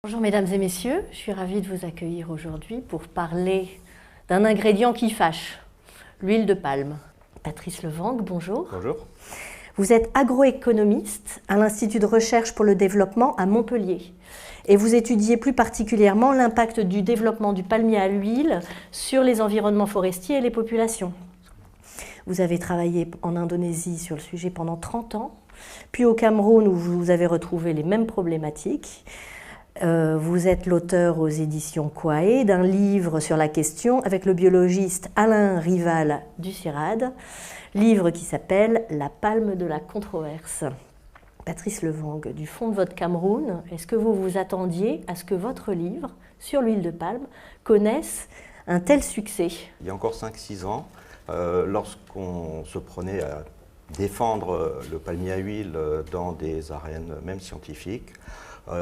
Bonjour mesdames et messieurs, je suis ravie de vous accueillir aujourd'hui pour parler d'un ingrédient qui fâche, l'huile de palme. Patrice Levang, bonjour. Bonjour. Vous êtes agroéconomiste à l'Institut de recherche pour le développement à Montpellier et vous étudiez plus particulièrement l'impact du développement du palmier à huile sur les environnements forestiers et les populations. Vous avez travaillé en Indonésie sur le sujet pendant 30 ans, puis au Cameroun où vous avez retrouvé les mêmes problématiques. Vous êtes l'auteur aux éditions Kouaé d'un livre sur la question avec le biologiste Alain Rival du CIRAD, livre qui s'appelle « La palme de la controverse ». Patrice Levang, du fond de votre Cameroun, est-ce que vous vous attendiez à ce que votre livre sur l'huile de palme connaisse un tel succès? Il y a encore 5-6 ans, lorsqu'on se prenait à défendre le palmier à huile dans des arènes même scientifiques,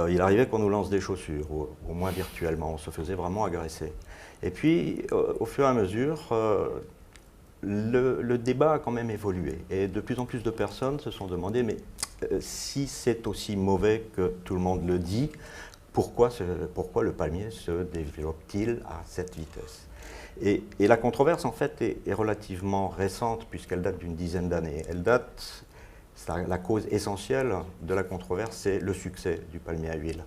il arrivait qu'on nous lance des chaussures, au moins virtuellement, on se faisait vraiment agresser. Et puis, au fur et à mesure, le débat a quand même évolué. Et de plus en plus de personnes se sont demandé, mais si c'est aussi mauvais que tout le monde le dit, pourquoi le palmier se développe-t-il à cette vitesse ? Et la controverse, en fait, est relativement récente, puisqu'elle date d'une dizaine d'années. La cause essentielle de la controverse, c'est le succès du palmier à huile.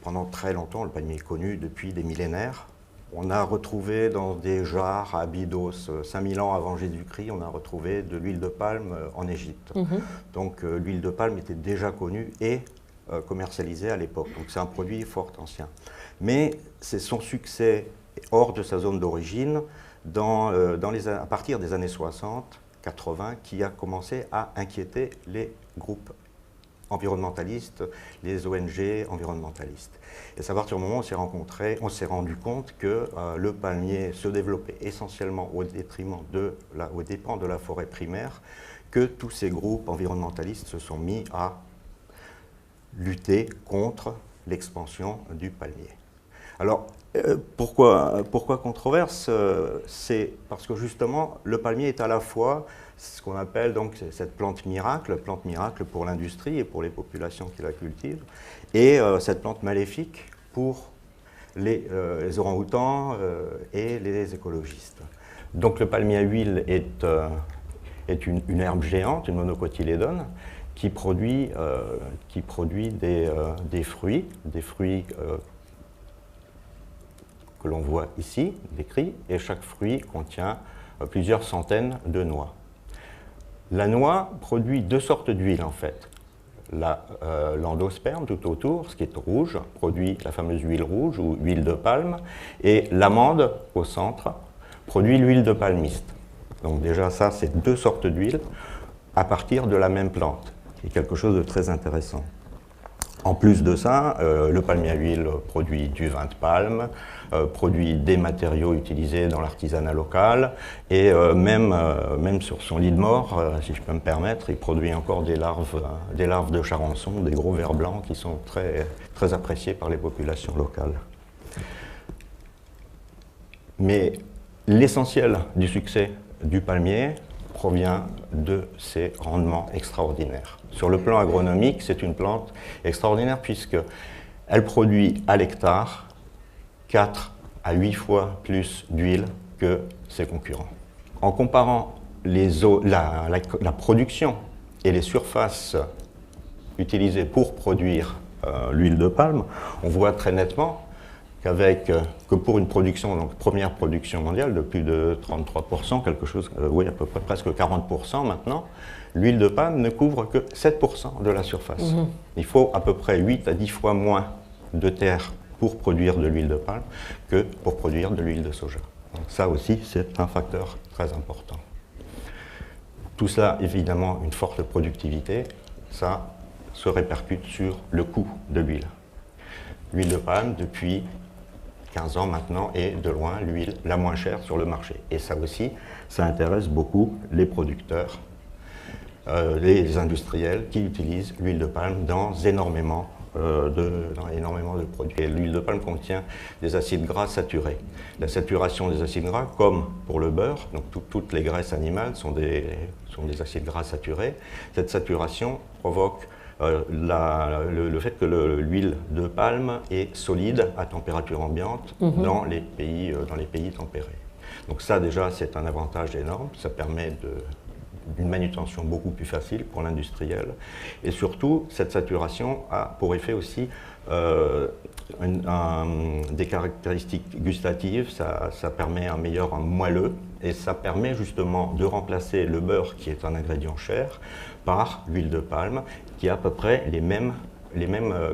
Pendant très longtemps, le palmier est connu depuis des millénaires. On a retrouvé dans des jarres à Abydos, 5000 ans avant Jésus-Christ, on a retrouvé de l'huile de palme en Égypte. Donc l'huile de palme était déjà connue et commercialisée à l'époque. Donc c'est un produit fort ancien. Mais c'est son succès hors de sa zone d'origine à partir des années 60, 80, qui a commencé à inquiéter les groupes environnementalistes, les ONG environnementalistes. Et c'est à partir du moment où on s'est rendu compte que le palmier se développait essentiellement aux dépens de la forêt primaire, que tous ces groupes environnementalistes se sont mis à lutter contre l'expansion du palmier. Alors, pourquoi controverse? C'est parce que justement, le palmier est à la fois ce qu'on appelle donc cette plante miracle pour l'industrie et pour les populations qui la cultivent, et cette plante maléfique pour les orang-outans et les écologistes. Donc le palmier à huile est une herbe géante, une monocotylédone, qui produit des fruits que l'on voit ici, décrits, et chaque fruit contient plusieurs centaines de noix. La noix produit deux sortes d'huile en fait. L'endosperme tout autour, ce qui est rouge, produit la fameuse huile rouge ou huile de palme, et l'amande au centre produit l'huile de palmiste. Donc déjà ça, c'est deux sortes d'huile à partir de la même plante, qui est quelque chose de très intéressant. En plus de ça, le palmier à huile produit du vin de palme, produit des matériaux utilisés dans l'artisanat local, et même sur son lit de mort, si je peux me permettre, il produit encore des larves de charançon, des gros vers blancs qui sont très, très appréciés par les populations locales. Mais l'essentiel du succès du palmier provient de ses rendements extraordinaires. Sur le plan agronomique, c'est une plante extraordinaire puisqu'elle produit à l'hectare 4 à 8 fois plus d'huile que ses concurrents. En comparant la production et les surfaces utilisées pour produire l'huile de palme, on voit très nettement que pour une production, donc première production mondiale de plus de 33%, oui, à peu près presque 40% maintenant, l'huile de palme ne couvre que 7% de la surface. Il faut à peu près 8 à 10 fois moins de terre pour produire de l'huile de palme que pour produire de l'huile de soja. Donc ça aussi, c'est un facteur très important. Tout ça, évidemment, une forte productivité, ça se répercute sur le coût de l'huile. L'huile de palme, depuis 15 ans maintenant, est de loin l'huile la moins chère sur le marché. Et ça aussi, ça intéresse beaucoup les producteurs, les industriels qui utilisent l'huile de palme dans énormément de produits. L'huile de palme contient des acides gras saturés. La saturation des acides gras, comme pour le beurre, donc toutes les graisses animales sont des acides gras saturés. Cette saturation provoque le fait que l'huile de palme est solide à température ambiante dans les pays tempérés. Donc ça déjà c'est un avantage énorme, ça permet d'une manutention beaucoup plus facile pour l'industriel. Et surtout, cette saturation a pour effet aussi des caractéristiques gustatives, ça permet un meilleur moelleux, et ça permet justement de remplacer le beurre, qui est un ingrédient cher, par l'huile de palme, qui a à peu près les mêmes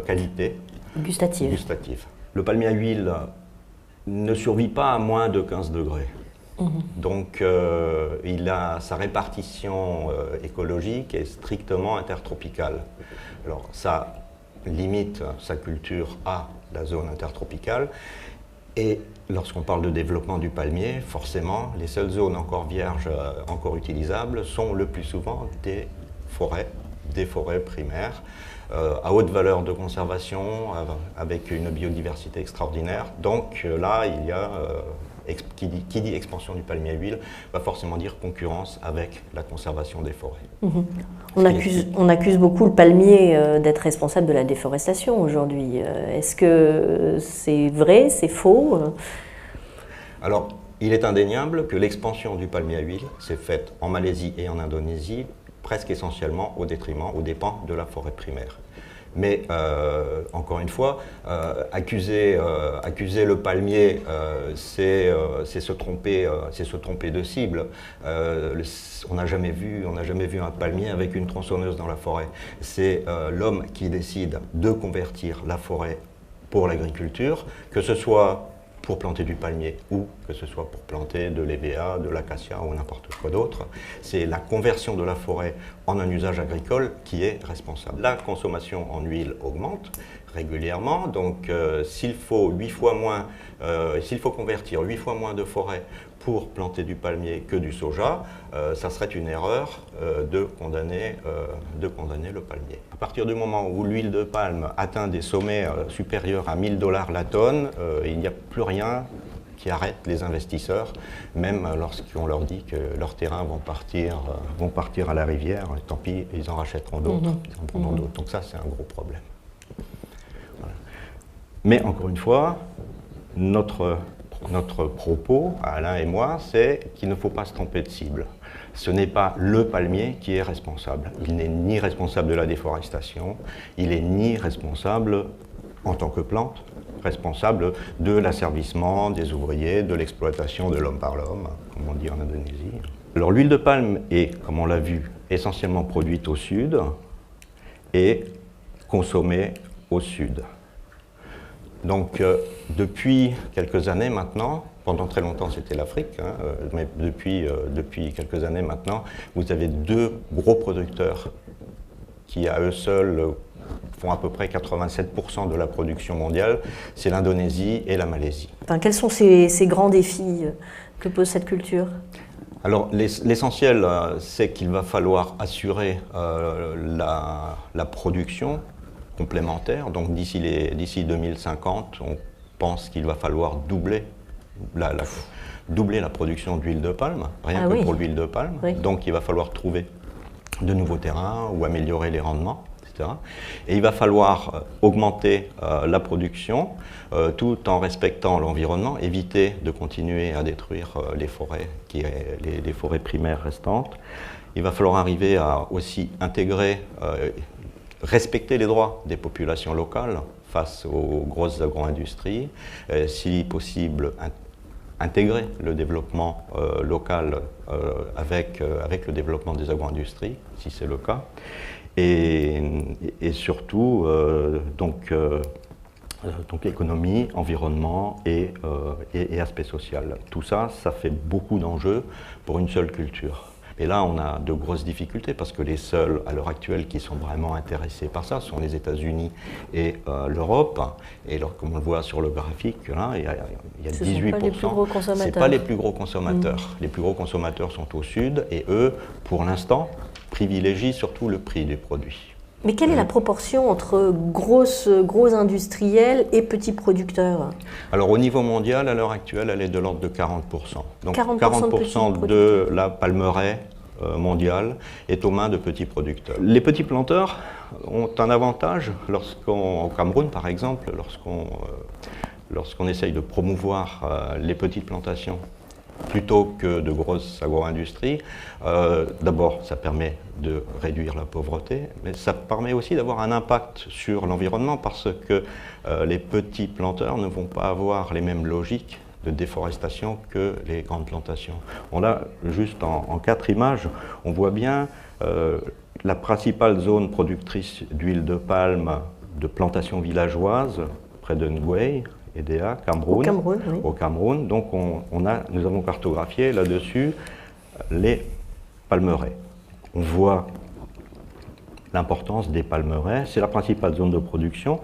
qualités gustatives. Le palmier à huile ne survit pas à moins de 15 degrés. Donc sa répartition écologique est strictement intertropicale. Alors ça limite sa culture à la zone intertropicale, et lorsqu'on parle de développement du palmier, forcément les seules zones encore vierges, encore utilisables, sont le plus souvent des forêts primaires, à haute valeur de conservation, avec une biodiversité extraordinaire. Donc là, il y a qui dit expansion du palmier à huile va forcément dire concurrence avec la conservation des forêts. On accuse beaucoup le palmier d'être responsable de la déforestation aujourd'hui. Est-ce que c'est vrai, c'est faux? Alors, il est indéniable que l'expansion du palmier à huile s'est faite en Malaisie et en Indonésie presque essentiellement aux dépens de la forêt primaire. Mais encore une fois, accuser le palmier, c'est se tromper de cible. On n'a jamais vu un palmier avec une tronçonneuse dans la forêt. C'est l'homme qui décide de convertir la forêt pour l'agriculture, que ce soit pour planter du palmier ou que ce soit pour planter de l'hévéa, de l'acacia ou n'importe quoi d'autre. C'est la conversion de la forêt en un usage agricole qui est responsable. La consommation en huile augmente régulièrement, donc s'il faut convertir 8 fois moins de forêt pour planter du palmier que du soja, ça serait une erreur de condamner le palmier. À partir du moment où l'huile de palme atteint des sommets supérieurs à 1000 $ la tonne, il n'y a plus rien qui arrête les investisseurs, même lorsqu'on leur dit que leurs terrains vont partir à la rivière, tant pis, ils en rachèteront d'autres, ils en prendront d'autres. Donc ça, c'est un gros problème. Voilà. Mais encore une fois, notre propos, Alain et moi, c'est qu'il ne faut pas se tromper de cible. Ce n'est pas le palmier qui est responsable. Il n'est ni responsable de la déforestation, il n'est ni responsable, en tant que plante, responsable de l'asservissement des ouvriers, de l'exploitation de l'homme par l'homme, comme on dit en Indonésie. Alors l'huile de palme est, comme on l'a vu, essentiellement produite au sud et consommée au sud. Donc depuis quelques années maintenant, pendant très longtemps c'était l'Afrique, mais depuis quelques années maintenant, vous avez deux gros producteurs qui à eux seuls font à peu près 87% de la production mondiale, c'est l'Indonésie et la Malaisie. Enfin, quels sont ces grands défis que pose cette culture ? Alors l'essentiel, c'est qu'il va falloir assurer la production complémentaire. Donc d'ici 2050, on pense qu'il va falloir doubler la production d'huile de palme, rien que pour l'huile de palme. Oui. Donc il va falloir trouver de nouveaux terrains ou améliorer les rendements, etc. Et il va falloir augmenter la production tout en respectant l'environnement, éviter de continuer à détruire les forêts, les forêts primaires restantes. Il va falloir arriver à aussi intégrer, respecter les droits des populations locales face aux grosses agro-industries, si possible intégrer le développement local avec le développement des agro-industries, si c'est le cas, et surtout donc économie, environnement et aspect social. Tout ça, ça fait beaucoup d'enjeux pour une seule culture. Et là, on a de grosses difficultés parce que les seuls, à l'heure actuelle, qui sont vraiment intéressés par ça sont les États-Unis et l'Europe. Et alors, comme on le voit sur le graphique, là, il y a 18%. Ce n'est pas les plus gros consommateurs. Les plus gros consommateurs sont au sud et eux, pour l'instant, privilégient surtout le prix des produits. Mais quelle est la proportion entre gros industriels et petits producteurs? Alors au niveau mondial, à l'heure actuelle, elle est de l'ordre de 40%. Donc 40% de la palmeraie mondiale est aux mains de petits producteurs. Les petits planteurs ont un avantage au Cameroun par exemple, lorsqu'on essaye de promouvoir les petites plantations plutôt que de grosses agro-industries. D'abord, ça permet de réduire la pauvreté, mais ça permet aussi d'avoir un impact sur l'environnement parce que les petits planteurs ne vont pas avoir les mêmes logiques de déforestation que les grandes plantations. On a juste en 4 images, on voit bien la principale zone productrice d'huile de palme de plantations villageoises près de Ngouei, EDA, Cameroun. Au Cameroun, oui. Au Cameroun. Donc nous avons cartographié là-dessus les palmeraies. On voit l'importance des palmeraies. C'est la principale zone de production.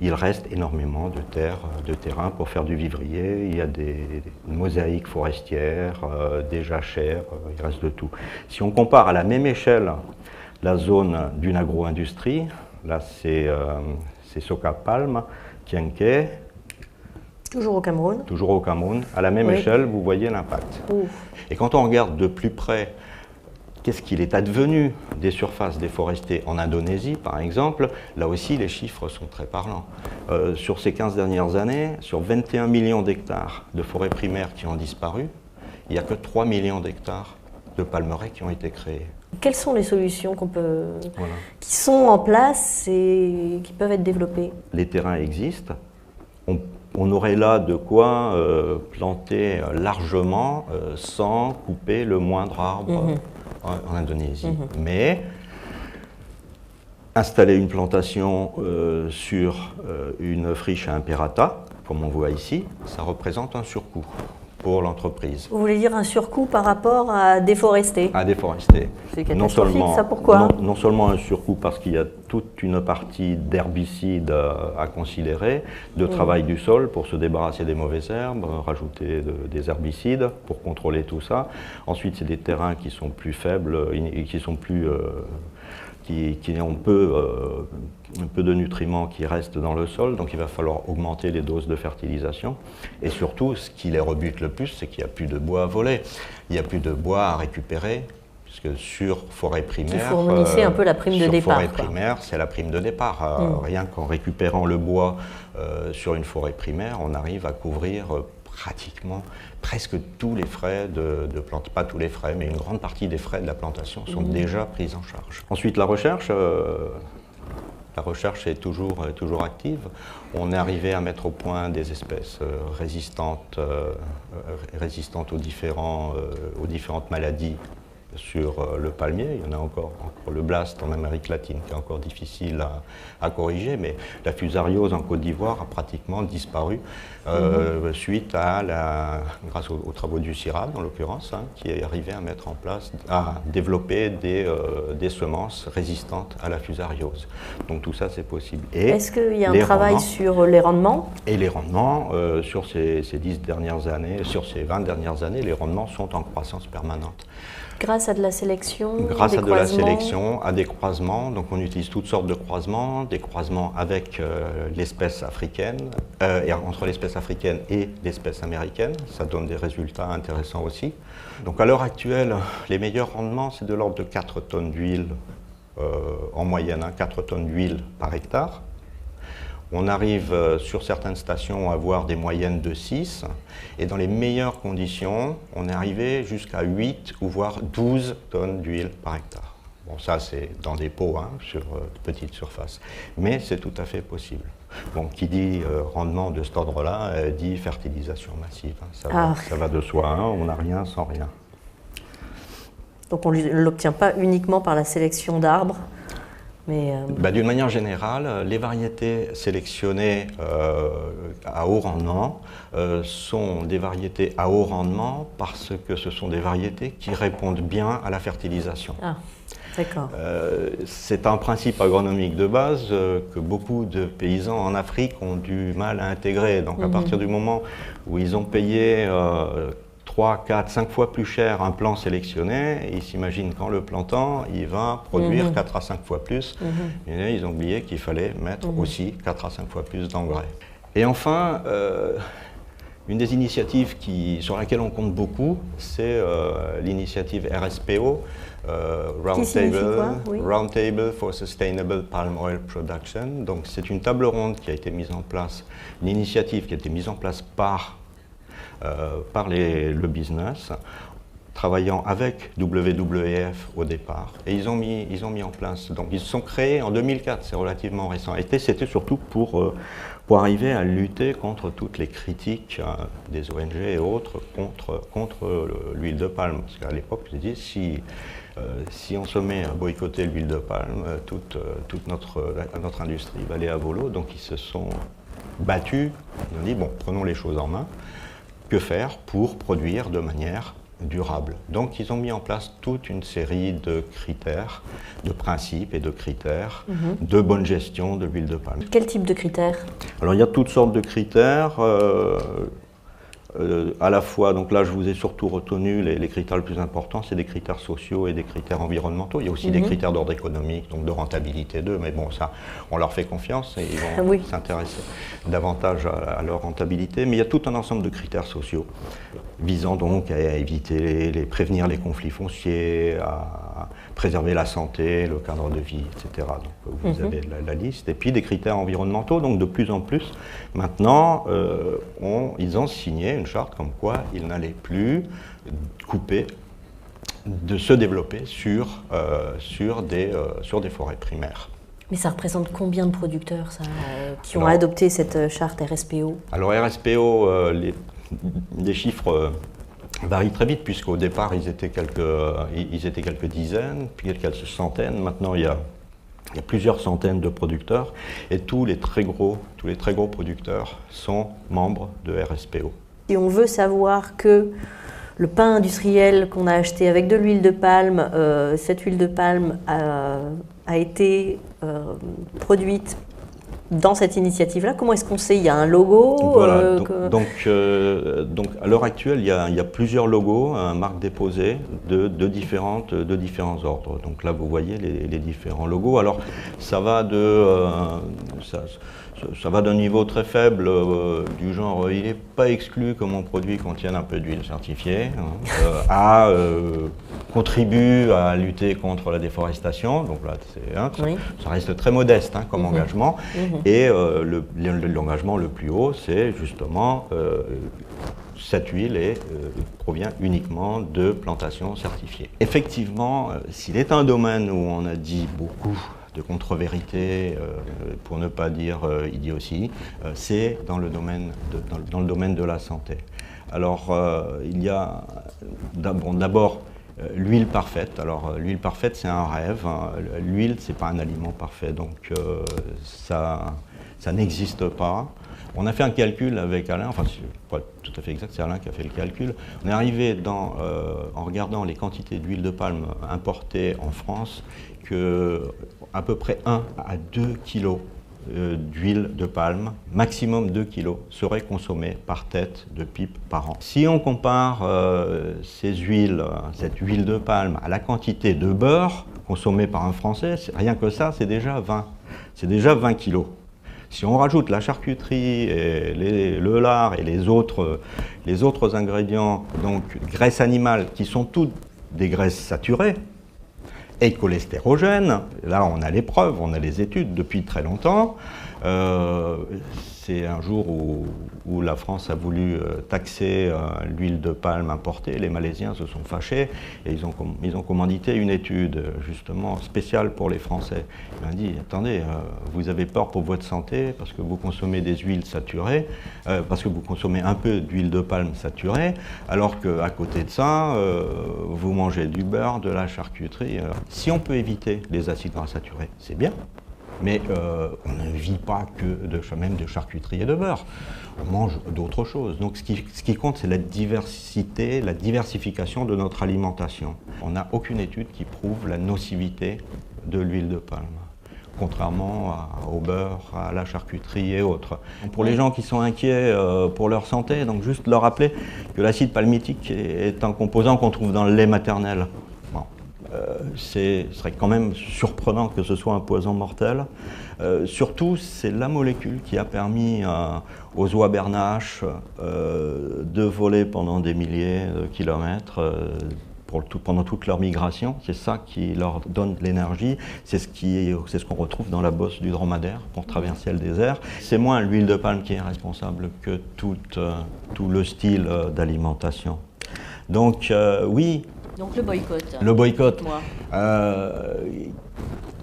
Il reste énormément de terrain pour faire du vivrier. Il y a des mosaïques forestières, des jachères, il reste de tout. Si on compare à la même échelle la zone d'une agro-industrie, là c'est Soka Palm, Tienke. Toujours au Cameroun. Toujours au Cameroun. À la même échelle, vous voyez l'impact. Et quand on regarde de plus près qu'est-ce qu'il est advenu des surfaces déforestées en Indonésie, par exemple, là aussi les chiffres sont très parlants. Sur ces 15 dernières années, sur 21 millions d'hectares de forêts primaires qui ont disparu, il n'y a que 3 millions d'hectares de palmeraies qui ont été créés. Quelles sont les solutions qui sont en place et qui peuvent être développées? Les terrains existent. On aurait là de quoi planter largement sans couper le moindre arbre en Indonésie. Mais installer une plantation sur une friche à Imperata, comme on voit ici, ça représente un surcoût pour l'entreprise. Vous voulez dire un surcoût par rapport à déforester? À déforester. C'est catastrophique, ça, pourquoi? Non seulement un surcoût parce qu'il y a toute une partie d'herbicides à considérer, de travail du sol pour se débarrasser des mauvaises herbes, rajouter des herbicides pour contrôler tout ça. Ensuite, c'est des terrains qui sont plus faibles et qui sont plus... qui ont peu de nutriments qui restent dans le sol, donc il va falloir augmenter les doses de fertilisation. Et surtout, ce qui les rebute le plus, c'est qu'il n'y a plus de bois à voler, il n'y a plus de bois à récupérer, puisque sur forêt primaire... Il faut fournissez un peu la prime de départ. Sur forêt primaire, c'est la prime de départ. Rien qu'en récupérant le bois sur une forêt primaire, on arrive à couvrir pratiquement presque tous les frais de plantation, pas tous les frais, mais une grande partie des frais de la plantation sont déjà pris en charge. Ensuite, la recherche est toujours active. On est arrivé à mettre au point des espèces résistantes aux différentes maladies sur le palmier. Il y en a encore le blast en Amérique latine qui est encore difficile à corriger, mais la fusariose en Côte d'Ivoire a pratiquement disparu suite grâce aux travaux du CIRAD en l'occurrence, qui est arrivé à mettre en place, à développer des semences résistantes à la fusariose. Donc tout ça c'est possible. Est-ce qu'il y a un travail sur les rendements? Et les rendements, sur ces 10 dernières années, sur ces 20 dernières années, les rendements sont en croissance permanente. Grâce à de la sélection, grâce à de la sélection, à des croisements. Donc on utilise toutes sortes de croisements, des croisements avec l'espèce africaine, et entre l'espèce africaine et l'espèce américaine. Ça donne des résultats intéressants aussi. Donc à l'heure actuelle, les meilleurs rendements, c'est de l'ordre de 4 tonnes d'huile en moyenne, 4 tonnes d'huile par hectare. On arrive sur certaines stations à avoir des moyennes de 6 et dans les meilleures conditions, on est arrivé jusqu'à 8 ou voire 12 tonnes d'huile par hectare. Bon, ça c'est dans des pots sur de petites surfaces, mais c'est tout à fait possible. Bon, qui dit rendement de cet ordre-là, dit fertilisation massive. Ça va de soi, on n'a rien sans rien. Donc on ne l'obtient pas uniquement par la sélection d'arbres? D'une manière générale, les variétés sélectionnées à haut rendement sont des variétés à haut rendement parce que ce sont des variétés qui répondent bien à la fertilisation. Ah, d'accord. C'est un principe agronomique de base que beaucoup de paysans en Afrique ont du mal à intégrer. Donc à partir du moment où ils ont payé 3, 4, 5 fois plus cher un plant sélectionné, ils s'imaginent qu'en le plantant, il va produire 4 à 5 fois plus. Et ils ont oublié qu'il fallait mettre aussi 4 à 5 fois plus d'engrais. Et enfin, Une des initiatives sur laquelle on compte beaucoup, c'est l'initiative RSPO, Roundtable for Sustainable Palm Oil Production. Donc c'est une table ronde qui a été mise en place, une initiative qui a été mise en place par le business, travaillant avec WWF au départ, et ils ont mis en place, donc ils se sont créés en 2004, c'est relativement récent, et c'était surtout pour arriver à lutter contre toutes les critiques des ONG et autres contre l'huile de palme, parce qu'à l'époque, je dis, si on se met à boycotter l'huile de palme, toute notre industrie va aller à volo, donc ils se sont battus, ils ont dit, bon, prenons les choses en main, que faire pour produire de manière durable. Donc ils ont mis en place toute une série de critères, de principes et de critères de bonne gestion de l'huile de palme. Quel type de critères? Alors il y a toutes sortes de critères, à la fois, donc là je vous ai surtout retenu les critères les plus importants, c'est des critères sociaux et des critères environnementaux. Il y a aussi des critères d'ordre économique, donc de rentabilité d'eux, mais bon ça, on leur fait confiance et ils vont s'intéresser davantage à leur rentabilité. Mais il y a tout un ensemble de critères sociaux visant donc à éviter, prévenir les conflits fonciers, à préserver la santé, le cadre de vie, etc. Donc vous avez la liste. Et puis des critères environnementaux, donc de plus en plus. Maintenant, ils ont signé une charte comme quoi ils n'allaient plus couper, de se développer sur des forêts primaires. Mais ça représente combien de producteurs qui ont adopté cette charte RSPO? Alors RSPO, les chiffres varient très vite, puisqu'au départ ils étaient quelques dizaines, puis quelques centaines. Maintenant il y a plusieurs centaines de producteurs, et tous les très gros producteurs sont membres de RSPO. Si on veut savoir que le pain industriel qu'on a acheté avec de l'huile de palme, cette huile de palme a été produite dans cette initiative-là, comment est-ce qu'on sait? Il y a un logo? Voilà, donc à l'heure actuelle, il y a plusieurs logos, marques déposées de différents ordres. Donc là, vous voyez les différents logos. Alors, ça va d'un niveau très faible, du genre il n'est pas exclu que mon produit contienne un peu d'huile certifiée, contribue à lutter contre la déforestation. Donc là, ça reste très modeste comme engagement. Et l'engagement le plus haut, c'est justement cette huile provient uniquement de plantations certifiées. Effectivement, s'il est un domaine où on a dit beaucoup de contre-vérité, pour ne pas dire idiotie, c'est dans le domaine de la santé. Alors, il y a d'abord l'huile parfaite. Alors, l'huile parfaite, c'est un rêve. L'huile, c'est pas un aliment parfait, donc ça n'existe pas. On a fait un calcul avec Alain, enfin, c'est pas tout à fait exact, c'est Alain qui a fait le calcul. On est arrivé en regardant les quantités d'huile de palme importées en France, qu'à peu près 1 à 2 kilos d'huile de palme, maximum 2 kilos, seraient consommés par tête de pipe par an. Si on compare cette huile de palme à la quantité de beurre consommée par un Français, rien que ça, c'est déjà 20 kilos. Si on rajoute la charcuterie, et le lard et les autres ingrédients, donc graisses animales, qui sont toutes des graisses saturées et cholestérogènes, là on a les preuves, on a les études depuis très longtemps. C'est un jour où la France a voulu taxer l'huile de palme importée. Les Malaisiens se sont fâchés et ils ont commandité une étude justement spéciale pour les Français. Ils ont dit, attendez, vous avez peur pour votre santé parce que vous consommez des huiles saturées, parce que vous consommez un peu d'huile de palme saturée, alors qu'à côté de ça, vous mangez du beurre, de la charcuterie. Si on peut éviter les acides gras saturés, c'est bien. Mais on ne vit pas que même de charcuterie et de beurre. On mange d'autres choses. Donc ce qui compte, c'est la diversité, la diversification de notre alimentation. On n'a aucune étude qui prouve la nocivité de l'huile de palme, contrairement au beurre, à la charcuterie et autres. Pour les gens qui sont inquiets pour leur santé, donc juste leur rappeler que l'acide palmitique est un composant qu'on trouve dans le lait maternel. Bon. ce serait quand même surprenant que ce soit un poison mortel. Surtout, c'est la molécule qui a permis aux oies bernaches de voler pendant des milliers de kilomètres pendant toute leur migration. C'est ça qui leur donne l'énergie. C'est ce qu'on retrouve dans la bosse du dromadaire pour traverser le désert. C'est moins l'huile de palme qui est responsable que tout le style d'alimentation. Donc oui. Donc le boycott. Le boycott.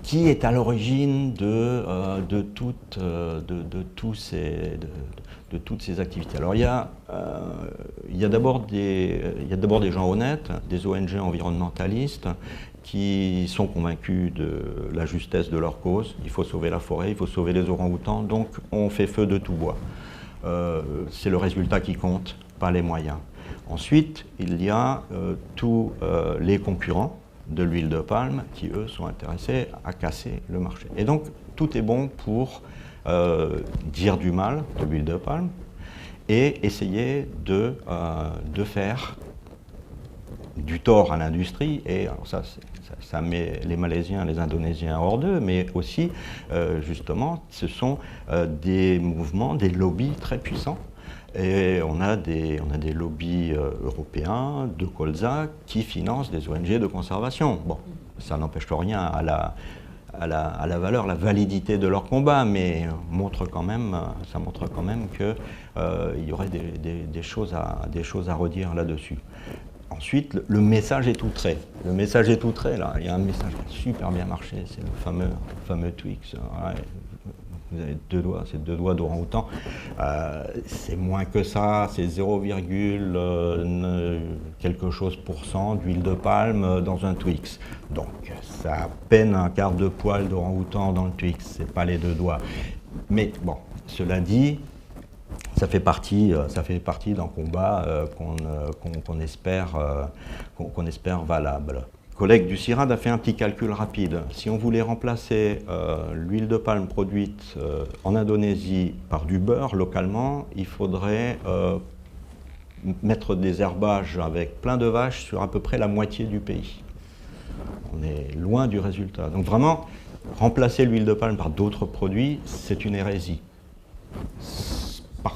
Qui est à l'origine de toutes ces activités. Alors il y a d'abord des gens honnêtes, des ONG environnementalistes qui sont convaincus de la justesse de leur cause. Il faut sauver la forêt, il faut sauver les orang-outans, donc on fait feu de tout bois. C'est le résultat qui compte, pas les moyens. Ensuite, il y a tous les concurrents de l'huile de palme qui, eux, sont intéressés à casser le marché. Et donc, tout est bon pour dire du mal de l'huile de palme et essayer de faire du tort à l'industrie. Et alors ça met les Malaisiens, les Indonésiens hors d'eux, mais aussi, justement, ce sont des mouvements, des lobbies très puissants. Et on a des lobbies européens, de colza, qui financent des ONG de conservation. Bon, ça n'empêche rien à la valeur, la validité de leur combat, mais ça montre quand même qu'il y aurait des choses à redire là-dessus. Ensuite, le message est tout trait. Le message est tout trait, là. Il y a un message qui a super bien marché, c'est le fameux Twix. Ouais. Vous avez deux doigts, c'est 2 doigts d'orang-outan. C'est moins que ça, c'est 0, quelque chose % d'huile de palme dans un Twix. Donc ça a à peine un quart de poil d'orang-outan dans le Twix, c'est pas les 2 doigts. Mais bon, cela dit, ça fait partie d'un combat qu'on espère valable. Le collègue du CIRAD a fait un petit calcul rapide. Si on voulait remplacer l'huile de palme produite en Indonésie par du beurre localement, il faudrait mettre des herbages avec plein de vaches sur à peu près la moitié du pays. On est loin du résultat. Donc vraiment, remplacer l'huile de palme par d'autres produits, c'est une hérésie.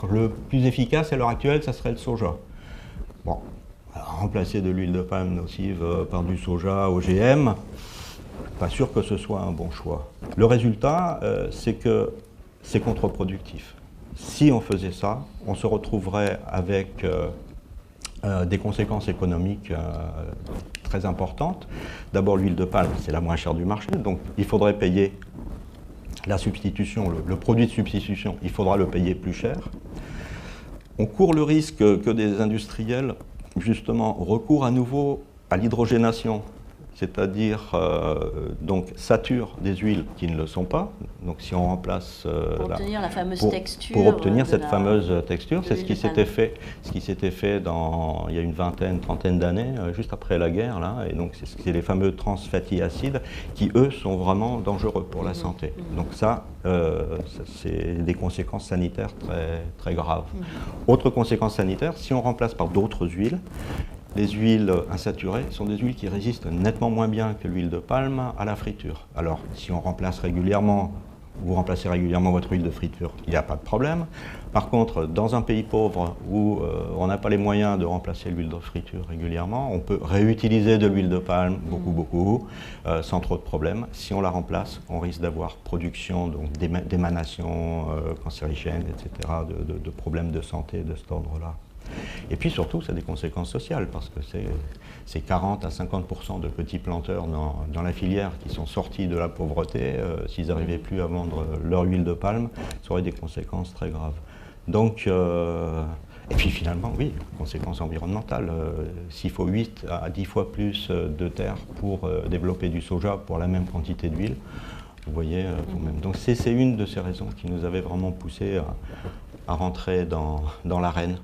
Le plus efficace à l'heure actuelle, ça serait le soja. Bon. Remplacer de l'huile de palme nocive par du soja OGM, pas sûr que ce soit un bon choix. Le résultat, c'est que c'est contre-productif. Si on faisait ça, on se retrouverait avec des conséquences économiques très importantes. D'abord, l'huile de palme, c'est la moins chère du marché, donc il faudrait payer la substitution, le produit de substitution, il faudra le payer plus cher. On court le risque que des industriels justement recours à nouveau à l'hydrogénation, c'est-à-dire donc saturent des huiles qui ne le sont pas. Donc si on remplace pour obtenir la fameuse texture, pour obtenir cette fameuse texture, c'est ce qui s'était fait il y a une trentaine d'années, juste après la guerre là, et donc c'est les fameux trans fatty acides qui eux sont vraiment dangereux pour la santé. Donc ça c'est des conséquences sanitaires très très graves. Autre conséquence sanitaire, si on remplace par d'autres huiles, les huiles insaturées sont des huiles qui résistent nettement moins bien que l'huile de palme à la friture. Alors, si on remplace régulièrement, vous remplacez régulièrement votre huile de friture, il n'y a pas de problème. Par contre, dans un pays pauvre où on n'a pas les moyens de remplacer l'huile de friture régulièrement, on peut réutiliser de l'huile de palme beaucoup, sans trop de problèmes. Si on la remplace, on risque d'avoir production d'émanations cancérigènes, etc., de problèmes de santé de cet ordre-là. Et puis surtout, ça a des conséquences sociales, parce que c'est 40 à 50% de petits planteurs dans la filière qui sont sortis de la pauvreté. S'ils n'arrivaient plus à vendre leur huile de palme, ça aurait des conséquences très graves. Donc, et puis finalement, oui, conséquences environnementales. S'il faut 8 à 10 fois plus de terre pour développer du soja pour la même quantité d'huile, vous voyez vous-même. Donc c'est une de ces raisons qui nous avait vraiment poussé à rentrer dans l'arène.